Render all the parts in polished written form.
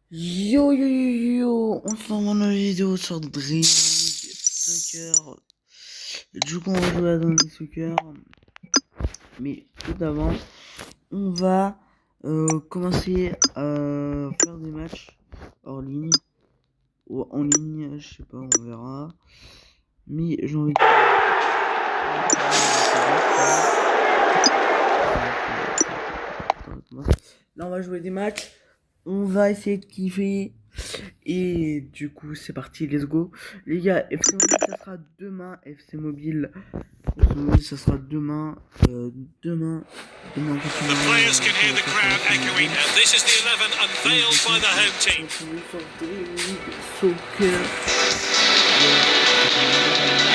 Yo yo yo yo, on se revoit dans une vidéo sur Dream Soccer. Du coup on va jouer à Dream Soccer. Mais tout d'avant, on va commencer à faire des matchs hors ligne. Ou en ligne, je sais pas, on verra. Mais j'ai envie de... Là on va jouer des matchs. On va essayer de kiffer. Et du coup, c'est parti, let's go. Les gars, FC Mobile, ça sera demain. FC Mobile, ça sera demain. Demain. The players can hear the crowd echoing, and this is the 11 unveiled by the home team.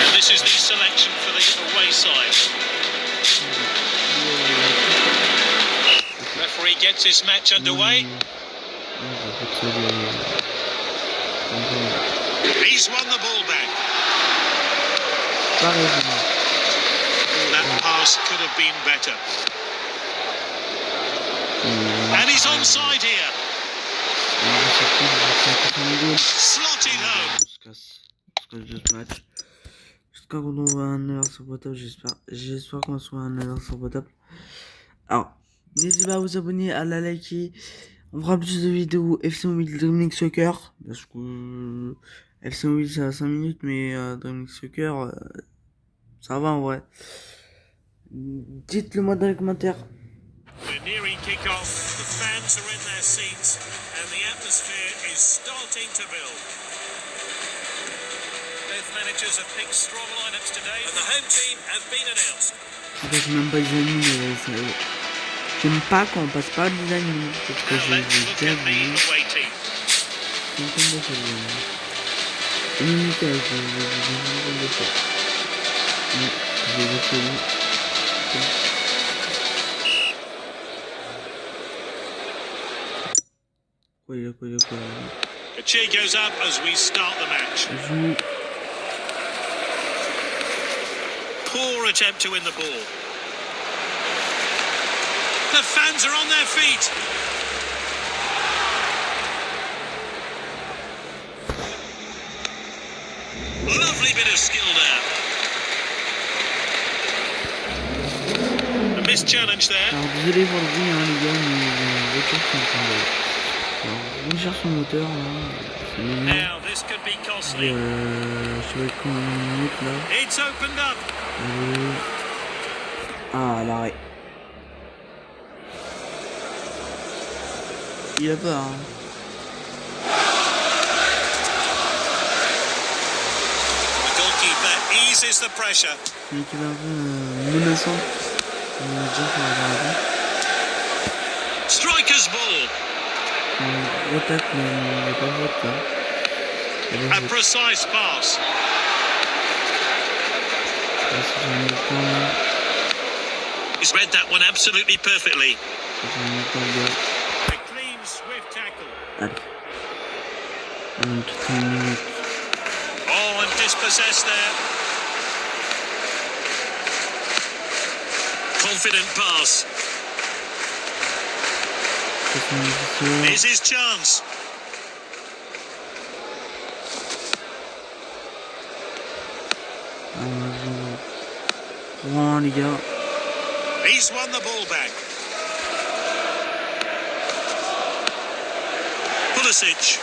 And this is the selection for the away side. Referee gets his match underway. He's won the ball back. That pass could have been better. And he's onside here. Slotted home. J'espère qu'on aura un anniversaire potable, j'espère qu'on soit un anniversaire potable. Alors, n'hésitez pas à vous abonner, à la liker. On fera plus de vidéos FC Mobile Dream League Soccer. Parce que FC Mobile c'est à 5 minutes, mais Dream League Soccer, ça va en vrai. Dites-le moi dans les commentaires. We're nearing kick-off. The fans are in their seats and the atmosphere is starting to build. Both managers have picked strong lineups today and the home team have been announced. Je passe même pas les amis, j'aime pas quand on passe pas les amis. Parce que j'ai déjà vu. C'est comme ça, ça vient. Une minute, j'ai vu ça. Quoi. A cheer goes up as we start the match. Poor attempt to win the ball. The fans are on their feet. Lovely bit of skill there. A missed challenge there. Alors désolé pour le bruit hein, les gars, mais la voiture qui est en train de... Alors, on cherche son moteur là. Now this could be costly. Je vais être une minute là. It's opened up. Ah l'arrêt. Il a peur hein. The goalkeeper eases the pressure. C'est une équipe un peu menaçante. On va dire qu'on va avoir Striker's ball. un attaque mais il n'y a pas de vote là. A precise pass. He's read that one absolutely perfectly. A clean, swift tackle. Allez. Toute une minute. Oh, and dispossessed there. Confident pass. Here's his chance. Bon les gars. He's won the ball back. Pulisic.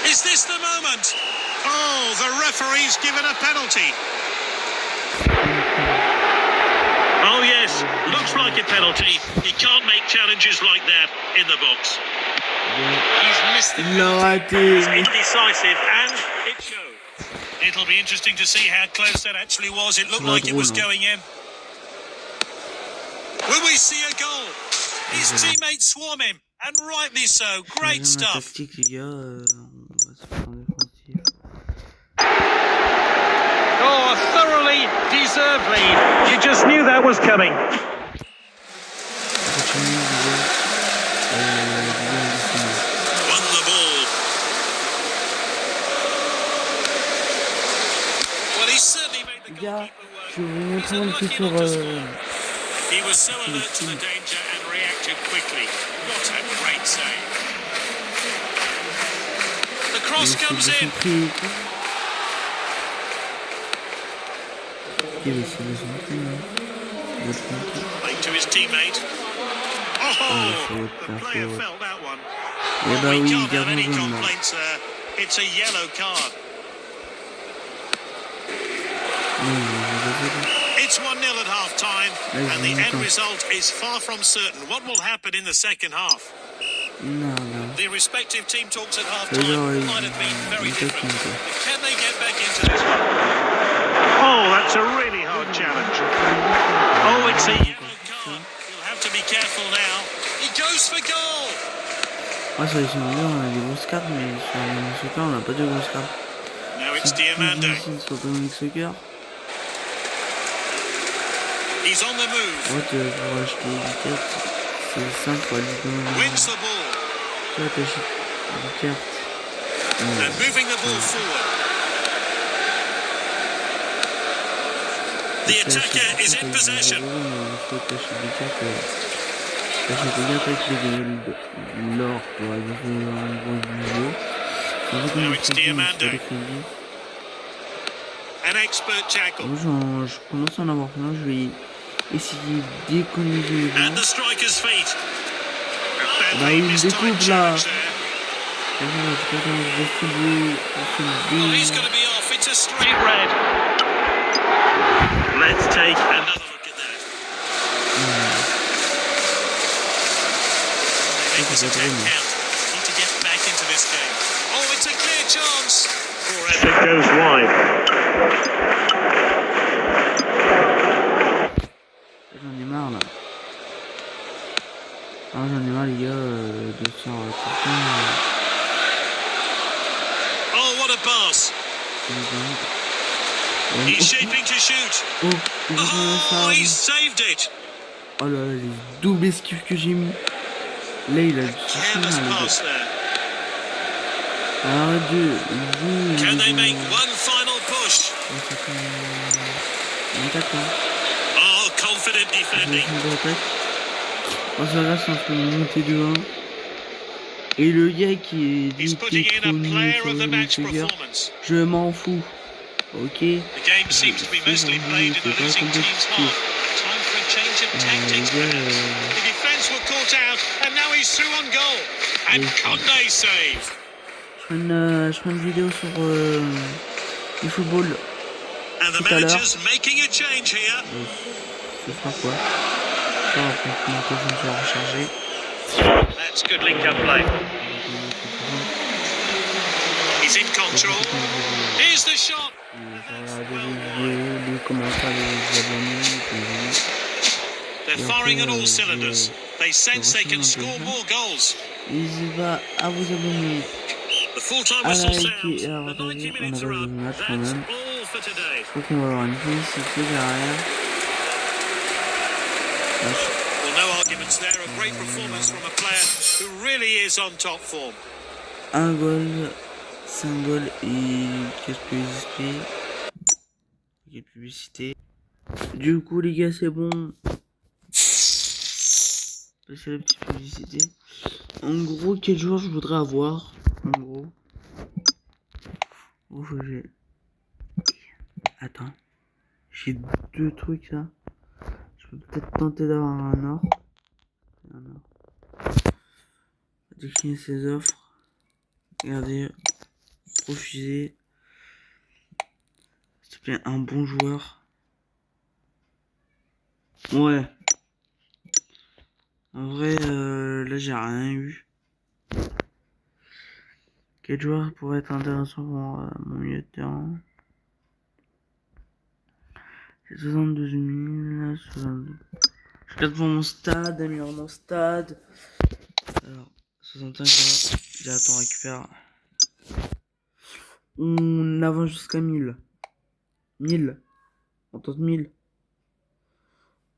Is this the moment? Oh, the referee's given a penalty. Oh yes, looks like a penalty. He can't make challenges like that in the box. He's missed it. It's indecisive and it showed. It'll be interesting to see how close that actually was. It looked like it was going in. Will we see a goal? His teammates swarm him, and rightly so. Great stuff. Oh, a thoroughly deserved lead. You just knew that was coming. Won the ball. Well, he certainly made the goalkeeper work. Je vais vous He's montrer un petit unlucky sur not to score. He was so alert to the danger and reacted quickly. What a great save. The cross comes in. Played to his teammate. Oh, the player felt that one. Well, we can't have any complaints there. It's a yellow card. It's 1-0 at half-time, and the end result is far from certain. What will happen in the second half? The respective team talks at half-time might have been very different. Can they get back into this one? Oh, that's a really hard challenge. Oh, it's a yellow card. He'll have to be careful now. He goes for goal. Ouais, sur les simulateurs, on a des grosses cartes, mais sur Dynamic Soccer, on n'a pas de grosses cartes. Now it's Diamande. Sur Dynamic Soccer. He's on the move. Ouais, pour acheter des cartes, c'est simple pour aller dans... Wins the ball. Tu vois, t'achètes des cartes. And moving the ball forward. The attacker is in possession. Faut t'acheter des cartes. T'achètes des cartes avec l'or pour aller dans un gros vidéo. Now it's Diamande. An expert tackle. Moi, je commence à en avoir plein. Je vais essayer d'économiser les gens. And the striker's feet. Bah, il me découpe là. Oh, he's going to be off. It's a straight red. Let's take another look at that. They make this attack count. Need to get back into this game. Oh, it's a clear chance. It goes wide. J'en ai marre là. Ah, j'en ai marre les gars de faire Oh, what a pass. He's shaping to shoot. Oh, he saved it. Oh là là, les doubles esquives que j'ai mis. Là, il a du careless pass there. Arrête de... Can they make one final push? Oh, confident defending. Oh, ça là, c'est un peu monté de 1. Et le gars qui est He's putting in a player of the match Soccer, performance. je m'en fous. Ok. The game seems to be mostly played in the losing team's half. Time for a change of tactics, perhaps. The defense were caught out, and now he's through on goal. And Condé save. Je ferai une vidéo sur le football. And the manager's making a change here. Ce sera quoi? Ça, après, je vais me recharger. That's good link-up play. He's in control. Here's the shot. They're firing on all cylinders. They sense they can score more goals. N'hésitez pas à vous abonner, The full-time à whistle liker sounds. et à The 90 partager. On minutes a are pas up. de match quand That's même. all for today. Je crois qu'on va avoir une félicité derrière. Well, no arguments there. A great performance from a player who really is on top form. Un goal, 5 goals et quelques publicités. Quelques publicités. Du coup, les gars, c'est bon. Passer la petite publicité. En gros, quel joueur je voudrais avoir? En gros. Oh, j'ai... Attends. J'ai 2 trucs là. Je peux peut-être tenter d'avoir un or. Décliner ses offres. Regardez. Refuser. S'il te plaît, un bon joueur. Ouais. En vrai, là j'ai rien eu. Quel joueur pourrait être intéressant pour mon milieu de terrain? J'ai 72 000, 62. Je regarde pour mon stade, améliorer mon stade. Alors, 65 là, j'attends récupère. On avance jusqu'à 1000. 1000. On tente 1000.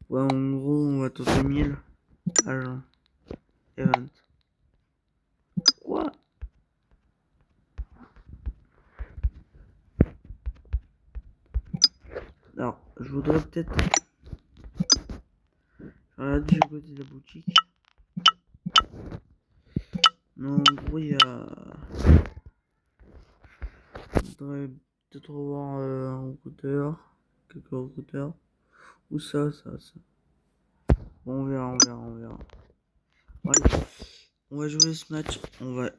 Ouais, en gros, on va tenter 1000. Agent. Event. Quoi? Alors, je voudrais peut-être... Regardez du côté de la boutique. Mais en gros, il y a... faudrait peut-être revoir un recruteur, quelques recruteurs, ou ça. Bon, on verra. Ouais. On va jouer ce match, on va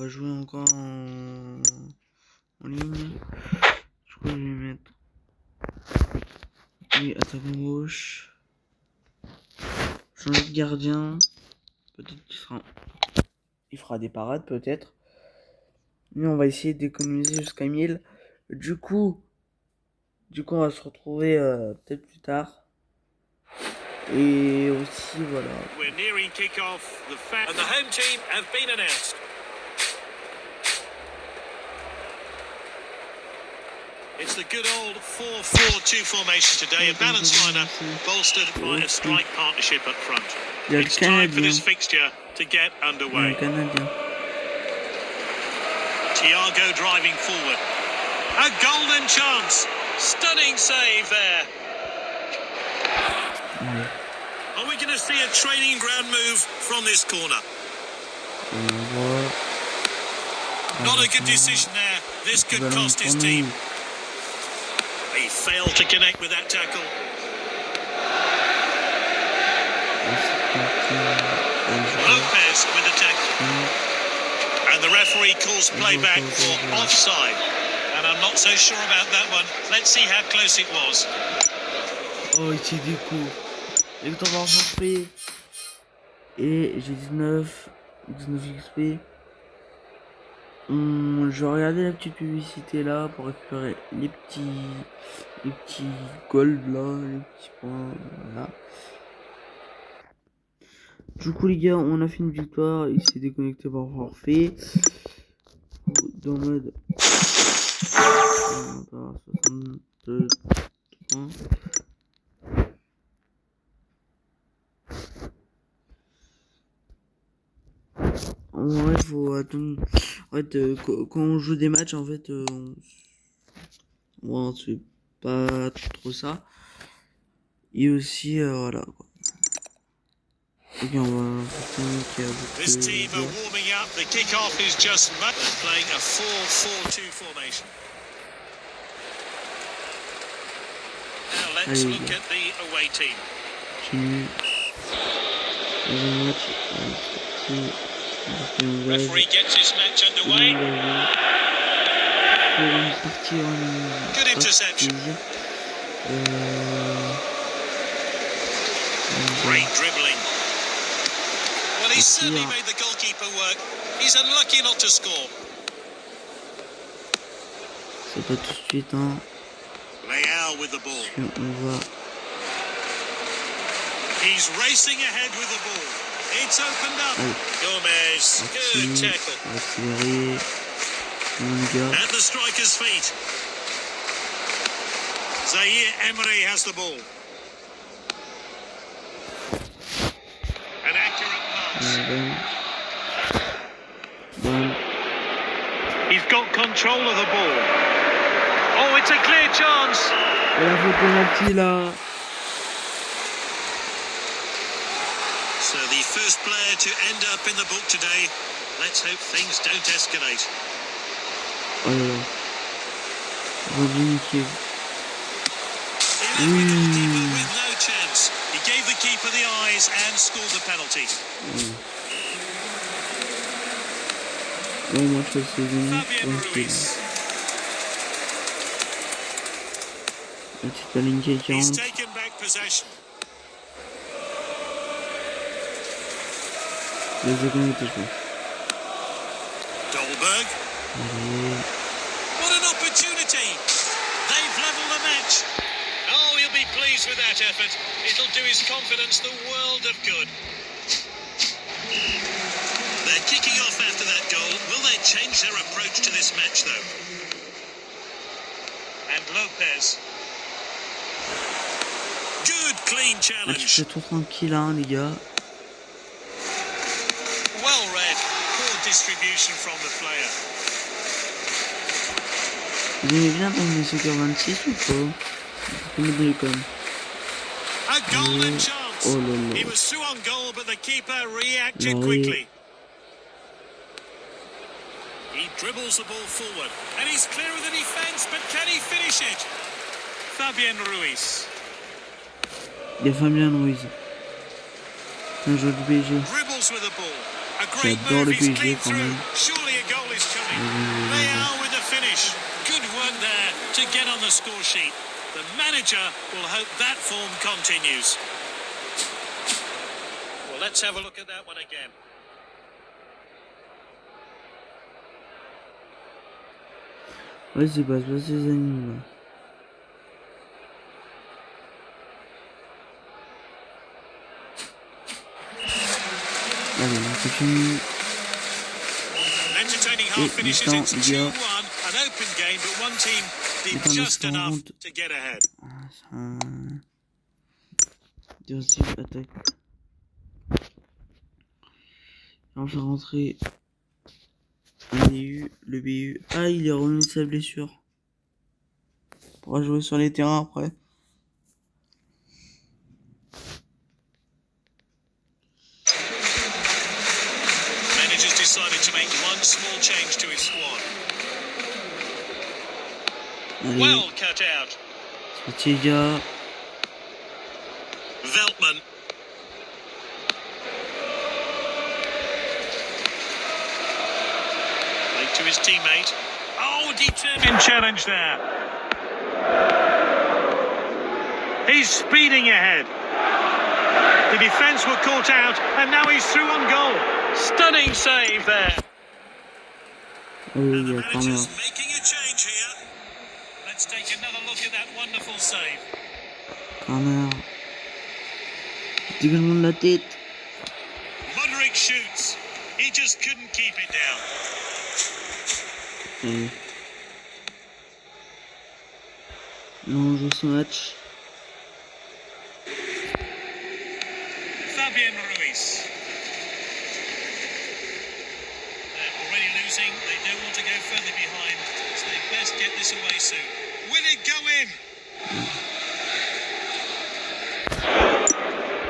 jouer encore en ligne. Je crois que je vais mettre... Oui, attaquant gauche. Changer de gardien. Peut-être il fera des parades, peut-être. Mais on va essayer d'économiser jusqu'à 1000. Du coup, on va se retrouver peut-être plus tard. Et aussi, voilà. We're nearing kick-off. And the home team have been announced. It's the good old 4-4-2 formation today, a balanced lineup bolstered by a strike partnership up front. It's time for this fixture to get underway. Thiago driving forward. A golden chance. Stunning save there. Are we going to see a training ground move from this corner? Not a good decision there. This could cost his team. He failed to connect with that tackle. Lopez with the tackle. And the referee calls playback for offside. And I'm not so sure about that one. Let's see how close it was. Oh, il s'est dit coup. Et le temps va forfait. Et j'ai 19 XP. Je vais regarder la petite publicité là pour récupérer les petits gold là, les petits points, voilà. Du coup les gars, on a fait une victoire, il s'est déconnecté par forfait. Dans mode 62 points. En vrai, faut attendre. En fait, quand on joue des matchs, en fait, on fait pas trop ça. Et aussi, voilà quoi. Ok, on va This team are warming up. The kick-off is just playing a 4-4-2 formation. Now let's look at the away team. Referee gets his match underway. Good interception. Great dribbling. Well, he certainly made the goalkeeper work. He's unlucky not to score. C'est pas tout de suite, hein. Leao with the ball. On va. He's racing ahead with the ball. It's opened up. Gomez, good tackle. At the striker's feet. Zaire Emery has the ball. An accurate pass. He's got control of the ball. Oh, it's a clear chance. Et la faute penalty là. So the first player to end up in the book today. Let's hope things don't escalate. Oh là là. Nickel. He left the goalkeeper with no chance. He gave the keeper the eyes and scored the penalty. Bon, moi je fais Fabian Ruiz. La petite ligne qui est 40. He's taken back possession. Les secondes étaient jouées. Dolberg. What an opportunity! They've leveled the match. Oh, he'll be pleased with that effort. It'll do his confidence the world of good. They're kicking off after that goal. Will they change their approach to this match, though? And Lopez. Good clean challenge. C'est tout tranquille, hein, les gars. Well read. Poor distribution from the player. Vous aimez bien dans les Soccer 26 ou pas? Vous me donnez comme. A golden chance. Oh là là. He was through on goal, but the keeper reacted quickly. Dribbles the ball forward. And he's clear of the defence, but can he finish it? Fabien Ruiz. Il y a Fabien Ruiz. C'est un joueur du PSG. Dribbles with the ball. A great J'adore move, le he's PSG clean quand through. même. Surely a goal is coming. They are with the finish. Good work there to get on the score sheet. The manager will hope that form continues. Well, let's have a look at that one again. Ouais, c'est pas ces animaux. Allez, on continue. Entertaining half finishes. It's 2-1, an open game, but one team did just enough to get ahead. Aussi attaque. On va faire rentrer un BU, le BU. Ah, il est revenu de sa blessure. On pourra jouer sur les terrains après. Manager's decided to make one small change to his squad. Allez. Well cut out. Tiega. Veltman. Played to his teammate. Oh, determined challenge there. He's speeding ahead. The defence were caught out, and now he's through on goal. Stunning save there. Oui, And the il y a quand même. manager's making a change here. Let's take another look at that wonderful save. Corner. Dégagement de la tête. Modric shoots. He just couldn't keep it down. Allez. Là, on joue ce match. Fabien Ruiz. They're already losing. They don't want to go further behind, so they best get this away soon. Will it go in?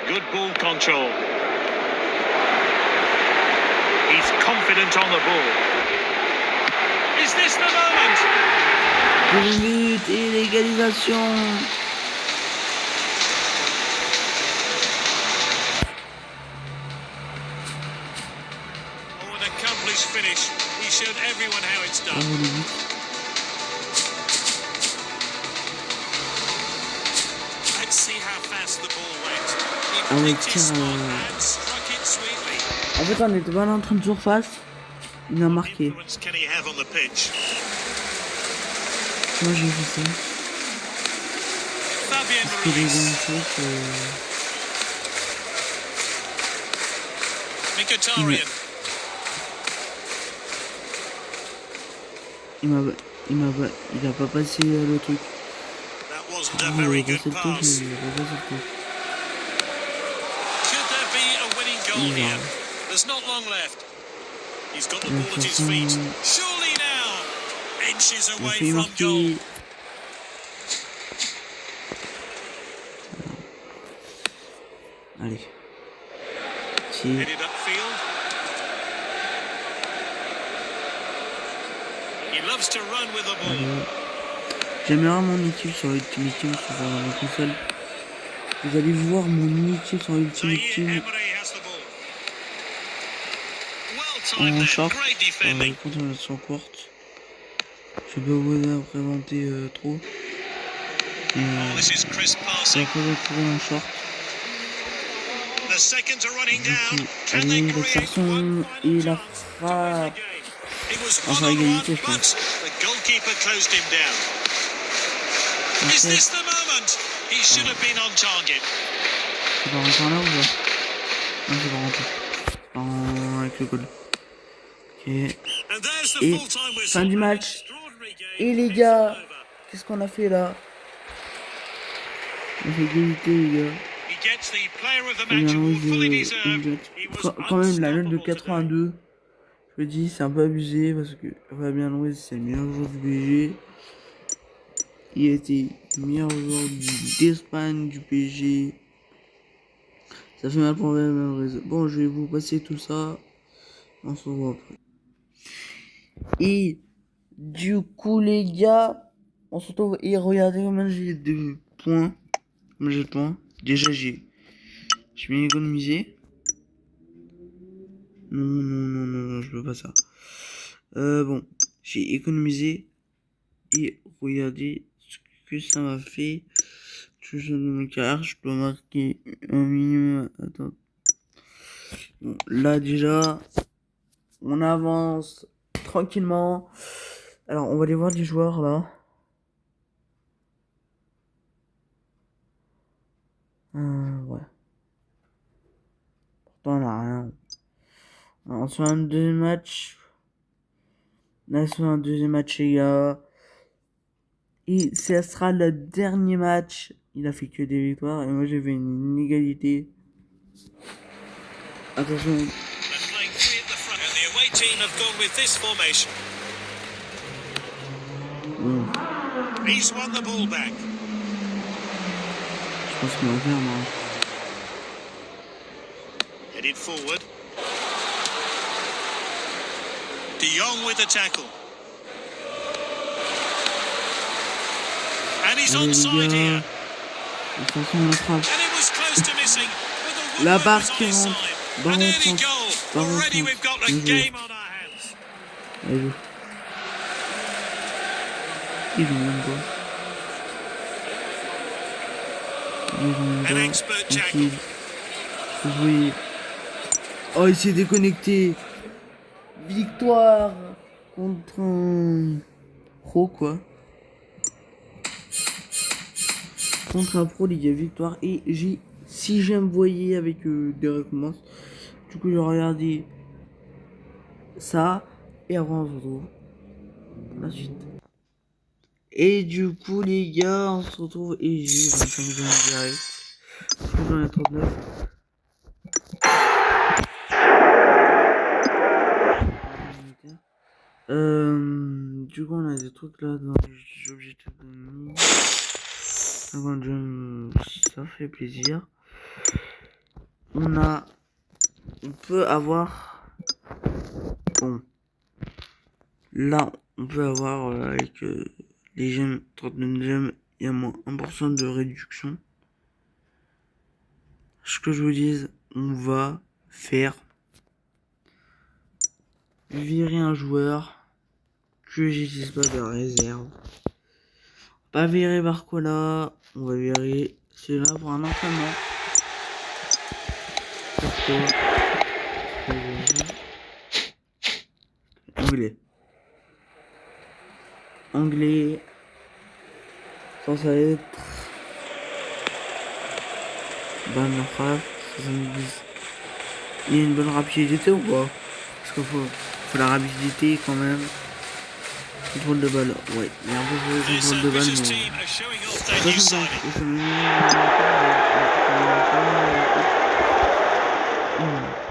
Good ball control. He's confident on the ball. Is this the moment? Deuxième but et l'égalisation. Oh, an accomplished finish. He showed everyone how it's done. Bravo les buts. Let's see how fast the ball went. He Ah ouais, picked his tiens, spot and struck it sweetly. En fait, on était pas dans le train de surface. Il a marqué. What influence can he have on the pitch? Moi, j'ai vu ça. Fabien Parce que les Ruiz. gens Mkhitaryan. il a pas passé le truc. That wasn't a Ah, il very a good passé le truc, mais pass. il a pas passé le truc. Could there be a winning goal Yeah. here? There's not long left. He's got the De ball toute at his façon, feet. Surely now. Inches on away fait from goal. marquer. Allez. Si. Headed upfield. He loves to run with the ball. J'aimerais mon équipe sur Ultimate Team sur la console. Vous allez voir mon équipe sur Ultimate Zaire Team Emery has the ball. Well timed en there. short. Great defending. Continuation courte. Je vais pas vous présenter trop. Oh, this is crisp Je passing. vais pas vous trouver en short. The seconds are running Du down. coup, Can they allez, le create garçon one et final la chance to win frappe. the game? It was Enfin, 1-1, égalité, je but pense. the goalkeeper closed him down. Is Ok. this the moment? He should have been on target. C'est pas rentré en là ou pas? Non, c'est pas rentré. C'est pas avec le goal. Ok. And there's the Et full-time whistle. fin du An match. extraordinary game. Et les It's gars, over. qu'est-ce qu'on a fait là? On a fait égalité les gars. He gets the player of the Et match bien, award fully une deserved. note. He was Quand même la note de unstoppable today. 82. Je me dis c'est un peu abusé parce que Fabien Ruiz c'est le meilleur joueur du PSG. Il a été le meilleur joueur d'Espagne du PSG. Ça fait mal pour Fabien Ruiz. Bon, je vais vous passer tout ça. On se revoit après. Et du coup, les gars, on se retrouve. Et regardez combien j'ai de points. Combien j'ai de points. Déjà, j'ai bien économisé. Non, je veux pas ça. Bon, j'ai économisé. Et regardez ce que ça m'a fait. Je de mon carrière, je dois marquer un minimum. Attends. Bon, là déjà, on avance tranquillement. Alors, on va aller voir les joueurs là. Ouais. Pourtant, on a rien. On se fait un deuxième match. Là, on se fait un deuxième match, les gars. Et ça sera le dernier match. Il a fait que des victoires. Et moi, j'ai fait une égalité. Attention. Bon. He's won the ball back. Je pense qu'on va faire, moi. Headed forward. De Jong with the tackle. And he's onside here. De toute façon, on attrape. And it was close to missing. But the La woodwork barre was on qui his rentre. side. Dans An mon early sens. goal. Dans mon Already sens. we've got a Bien joué. game on our hands. Allez, joue. Il joue même pas. Il joue même An pas. expert tackle. Tranquille. Faut jouer. Oh, il s'est déconnecté. Victoire contre un pro, quoi. Contre un pro, les gars, victoire. Et j'ai, si j'aime voyer avec des récompenses. Du coup, j'ai regardé ça. Et après, on se retrouve pour la suite. Et du coup, les gars, on se retrouve. Et j'ai 25 secondes direct. Je trouve que j'en ai 39. Du coup, on a des trucs là dans les objectifs de nuit. Ça fait plaisir. On peut avoir. Bon. Là, on peut avoir avec les gemmes, 39 gemmes, il y a moins 1% de réduction. Ce que je vous dis, on va faire virer un joueur que j'utilise pas de réserve. Pas virer Barcola, on va virer celui-là pour un entraînement. Pourquoi? Anglais. Ça va être Ban Raf 70. Il y a une bonne rapidité ou pas? Parce qu'il faut la rapidité quand même. Contrôle de balle, ouais, il y a un peu de contrôle de balle, mais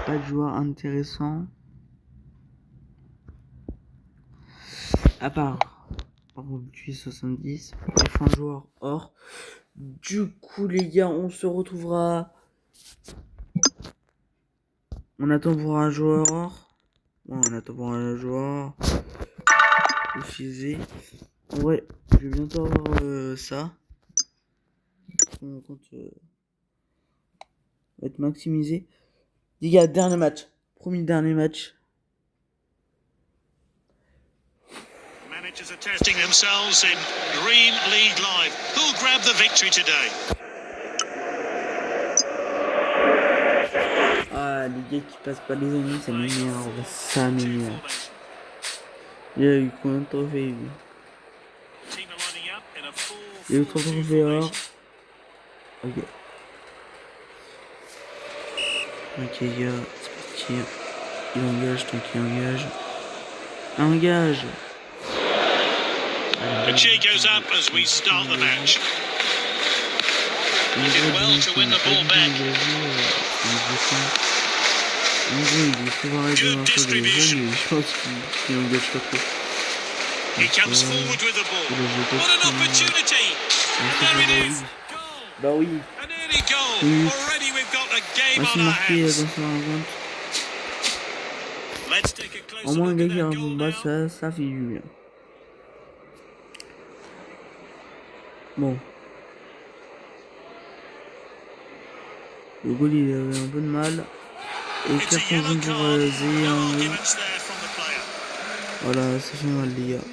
pas de joueur intéressant. À part tu 70, il faut un joueur or. Du coup, les gars, on se retrouvera. On attend pour un joueur or. Ouais, on attend pour un joueur utilisé. Ouais, je vais bientôt avoir ça. Mon compte va être maximisé. Les gars, dernier match. Promis, dernier match. Managers are testing themselves in Green League Live. Who'll grab the victory today? Ah, les gars qui passent pas les amis, ça m'énerve. Ça m'énerve. Il y a eu combien de trophées? Il y a eu 3 trophées or. Ok. Ok, les gars, c'est parti. Il engage tant qu'il engage. Engage! The cheer goes up as we start the match. He did well to win the ball back. Good distribution. He comes forward with the ball. What an opportunity! And there it is. Bah oui. An early goal. Already we've got a game on our hands. Let's take a Au closer moins, un look gars at qui that a un goal bon bas, now. ça fait du bien. Bon. Le goal, il avait un peu de mal. Et It's a carton yellow jaune pour card. Zé No Henry. arguments there from the player. Voilà, ça fait mal, les gars.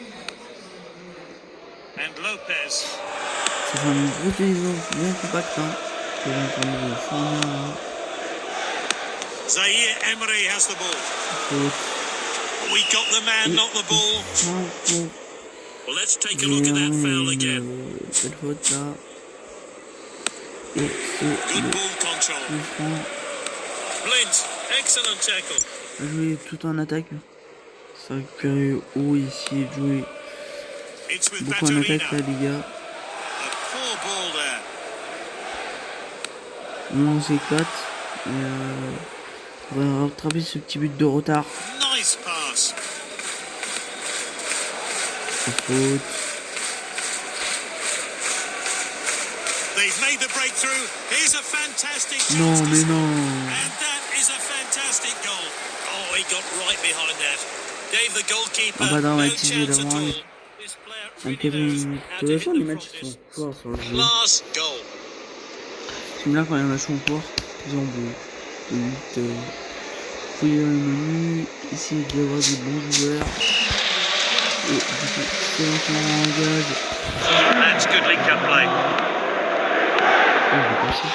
And Lopez. Ça fait une grosse division bien compacte. Hein. C'est en train de fournir là. Zaire Emery has the ball. Faute. We got the man, not the ball. Pour Well, let's take a look at that foul again. belle faute là. Et c'est Good le ball control. coup franc. Blint, excellent tackle. Jouer tout en attaque. Ça récupérer haut ici, jouer It's with beaucoup en attaque là, Baturina. les gars. A poor ball there. On s'éclate. On va rattraper ce petit but de retard. Nice pass. Faute. They've made the breakthrough. Here's a fantastic Non, chance to mais score. non. And that is a fantastic goal. Oh, he got right behind that. Gave the goalkeeper On va no dramatiser chance at devant. all. This player Un really knows how to hit téléphone, les the matchs crosses. sont forts sur le jeu. Class goal. J'aime bien quand les matchs sont forts. Ils ont de 8. Fouiller dans les menus. Essayer d'avoir des bons joueurs. Et du coup, c'est maintenant en gage. That's good League Cup play. Oh, je vais passer.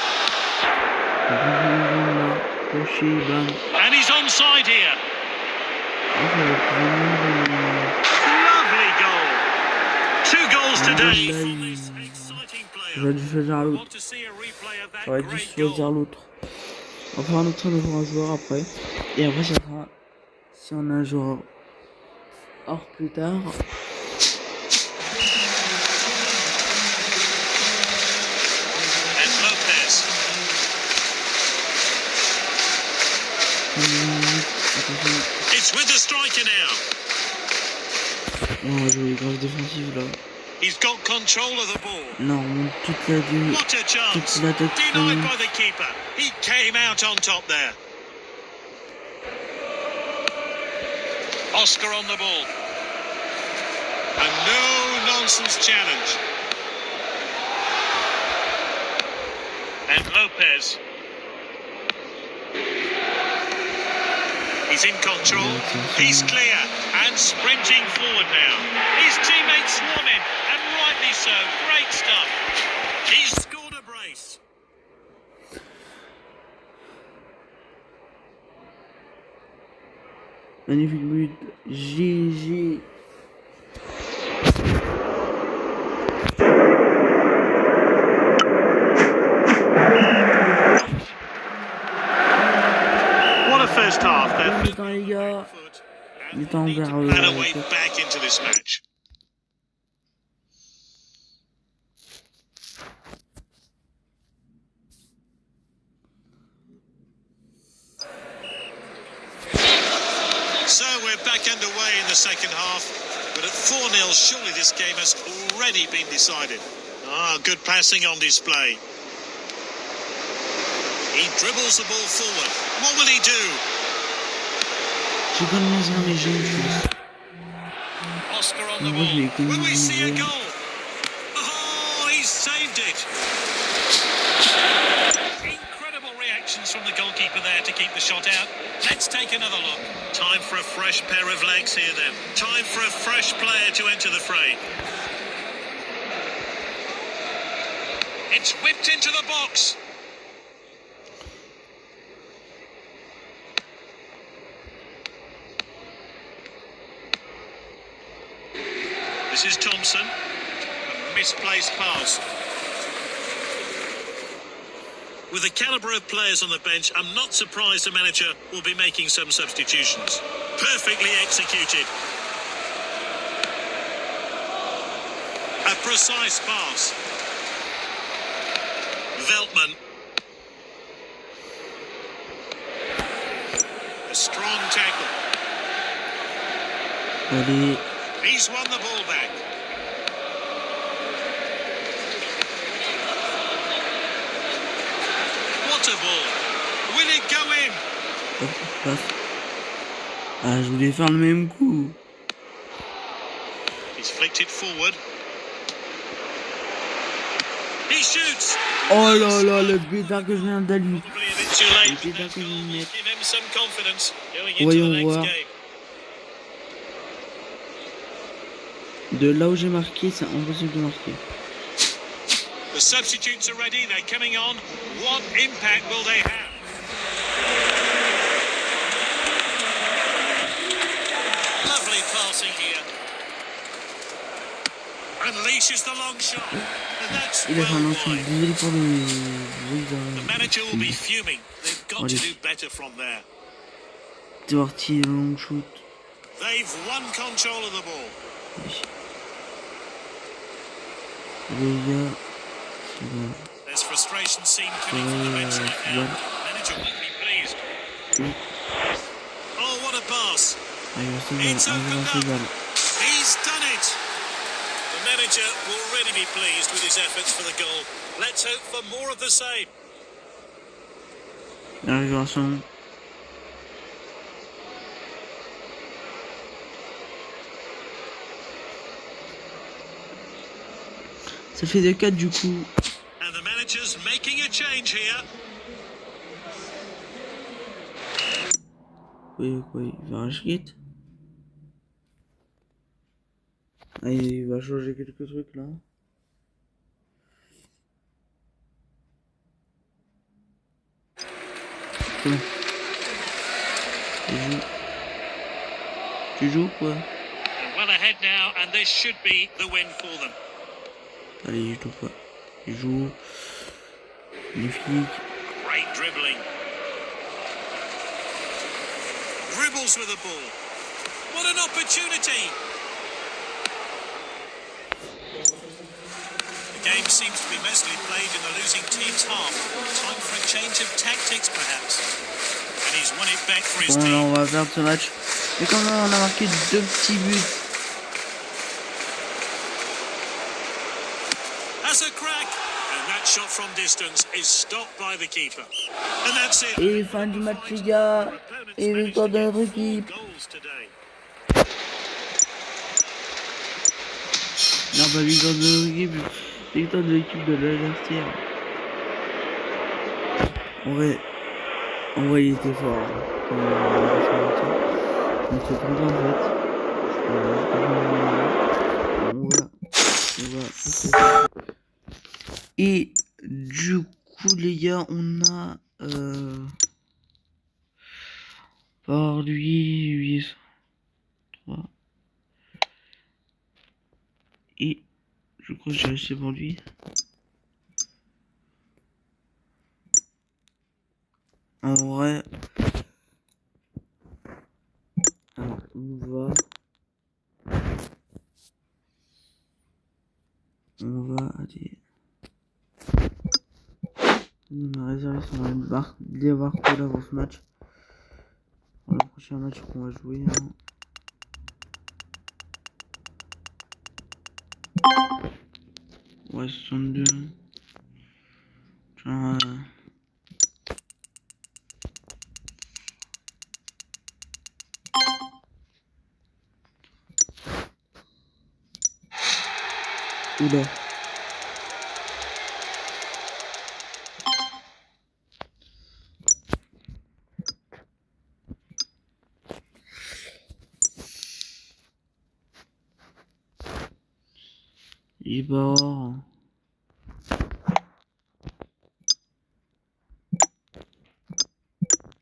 Là. Crochet, bam. And he's onside here. Oh, ça va être vraiment Lovely goal. 2 goals today là, from this exciting player. j'aurais dû choisir I l'autre. want to see a replay of that J'aurais dû great choisir goal. l'autre. On va faire un autre tour de voir un joueur après. Et après, ça sera si on a un joueur hors plus tard. And Lopez. Attention. It's with the striker now. On va jouer grave défensive là. He's got control of the ball. Non, on monte toute la vie. What a chance. Toute l'attaque. Denied by the keeper. He came out on top there. Oscar on the ball. A no-nonsense challenge. And Lopez. He's in control. He's clear and sprinting forward now. His teammates swarm him, and rightly so. Great stuff. He's scored a brace. Magnifique but. GG. What a first half. Bon temps, les gars. Il est temps vers And away back into this match. So we're back underway in the second half, but at 4-0, surely this game has already been decided. Good passing on display. He dribbles the ball forward. What will he do? J'ai pas le laser, mais j'ai une chance. Oscar on the Moi, je l'ai ball. Will we see a économisé. goal? Oh, he saved it. Incredible reactions from the goalkeeper there to keep the shot out. Let's take another look. Time for a fresh pair of legs here then. Time for a fresh player to enter the fray. It's whipped into the box. This is Thompson. A misplaced pass. With the calibre of players on the bench, I'm not surprised the manager will be making some substitutions. Perfectly executed. A precise pass. Veltman. A strong tackle. Allez. He's won the ball back. What a ball. Will it go in? Hop, passe. Ah, je voulais faire le même coup. He's flicked it forward. He shoots. Oh là là, le pétard que je viens d'allumer. Probably a bit too late, Le but pétard that que je goal viens de will mettre. give him some confidence going into the Voyons next voir. game. De là où j'ai marqué, c'est impossible de marquer. The substitutes are ready, they're coming on. What impact will they have? Lovely passing here. Unleashes the long shot. And that's Il a fait un well lancement. wide. Désolé pour le bruit The manager will be fuming. They've got to Allez. do better from there. Sorti, long shoot. They've won control of the ball. Les gars, c'est bon. There's frustration seen coming from the bench right now. The manager will be pleased. Oh, what a pass. It's opened up. He's done it. The manager will really be pleased with his efforts for the goal. Let's hope for more of the same. Allez, garçon. Ça fait 2-4 du coup. And the manager's making a change here. Oui, il va racheter. Ah, il va changer quelques trucs là. C'est bon. Tu joues quoi? They're well ahead now, and this should be the win for them. Allez, je joue pas. Il joue. Magnifique. Great dribbling. Dribbles with the ball. What an opportunity! The game seems to be mostly played in the losing team's half. Time for a change of tactics, perhaps. And he's won it back for his Bon, là, team. on va perdre ce match. Mais quand même, on a marqué 2 petits buts. That's a crack. And that shot from distance is stopped by the keeper. And that's it. Et fin du match, les gars. Et victoire de notre équipe. Goals today. Non, pas victoire de notre équipe. Victoire de l'équipe de l'Alsacienne. En vrai, il était fort. Donc c'est très bien en fait. Voilà. Et du coup les gars, on a par lui 803. Et je crois que j'ai acheté pour lui. En vrai, alors on va aller. On a réservé sur une barre d'avoir quoi là pour ce match. Pour le prochain match qu'on va jouer. Hein. Ouais, 62. Genre, Oula. Il va avoir...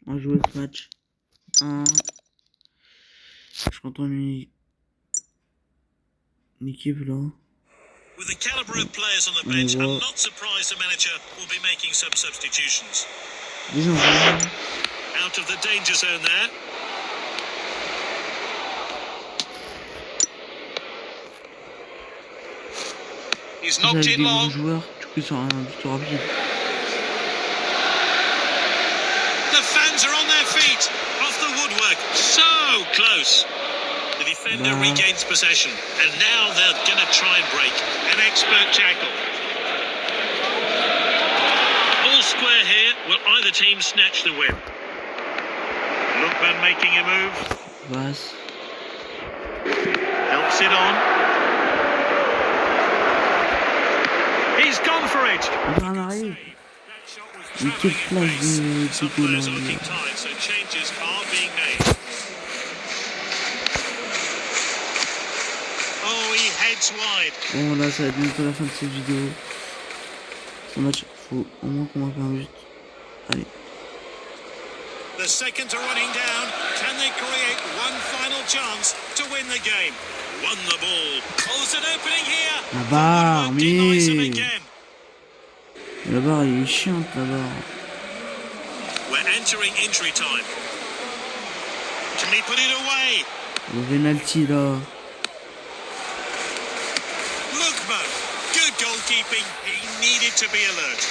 On va jouer ce match. Je compte une équipe là. With the caliber of players on the bench, I'm not surprised the manager will be making some substitutions. Déjà, on va... Out of the danger zone there. He's knocked avec it des long. bons joueurs, du coup, c'est un but rapide. The fans are on their feet. Off the woodwork. So close. The defender regains possession. And now they're going to try and break. An expert tackle. All square here. Will either team snatch the win? Lookman making a move. Passe. Helps it on. He's gone for it. On va en arrière. Mais quelle place de Some Piqué là. players are looking tired, so changes are being made. Oh, he heads wide. Bon là ça va être bientôt la fin de cette vidéo. Ce match, faut au moins qu'on marque un but. Allez. The seconds are running down. Can they create one final chance to win the game? Won the ball. Oh, there's an opening here. La barre, Denies him mais... again. La barre, il est chiante la barre. We're entering injury time. Can he put it away? Le penalty là. Lookman. Good goalkeeping. He needed to be alert.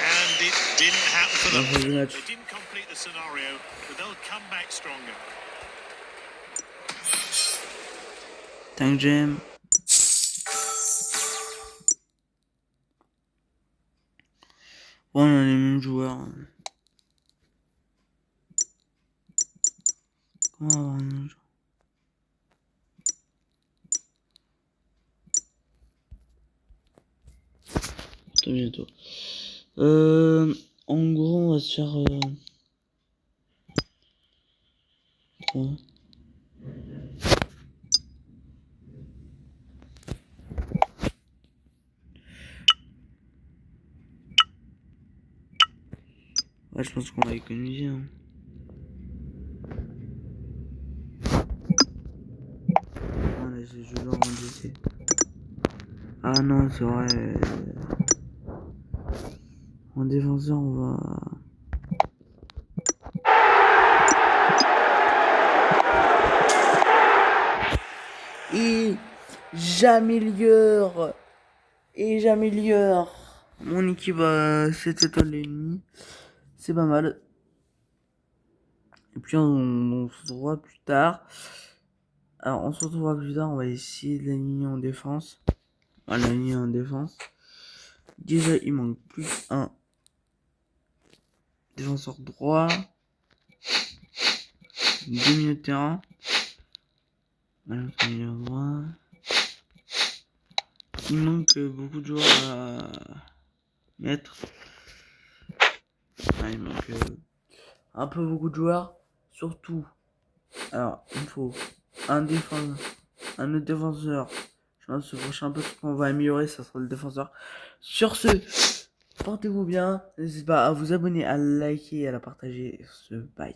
And it didn't happen for them. They didn't complete the scenario, but they'll come back stronger. Tank Jam. Bon, on a les mêmes joueurs. Comment avoir les mêmes joueurs? Très bientôt. En gros, on va se faire... quoi? Ouais, je pense qu'on va économiser. Hein. On laisse les joueurs en DC. Ah non, c'est vrai. En défenseur, on va... Et j'améliore. Mon équipe a 7 étoiles et demie. C'est pas mal. Et puis on se retrouvera plus tard. Alors on se retrouvera plus tard. On va essayer de l'aligner en défense. On va l'aligner en défense. Déjà il manque plus un défenseur droit. 2 milieux de terrain. Un milieu droit. Il manque beaucoup de joueurs à mettre. Ah, il manque un peu beaucoup de joueurs. Surtout. Alors, il faut un autre défenseur. Je pense que ce prochain poste qu'on va améliorer, ça sera le défenseur. Sur ce, portez-vous bien. N'hésitez pas à vous abonner, à liker et à la partager. Ce bye.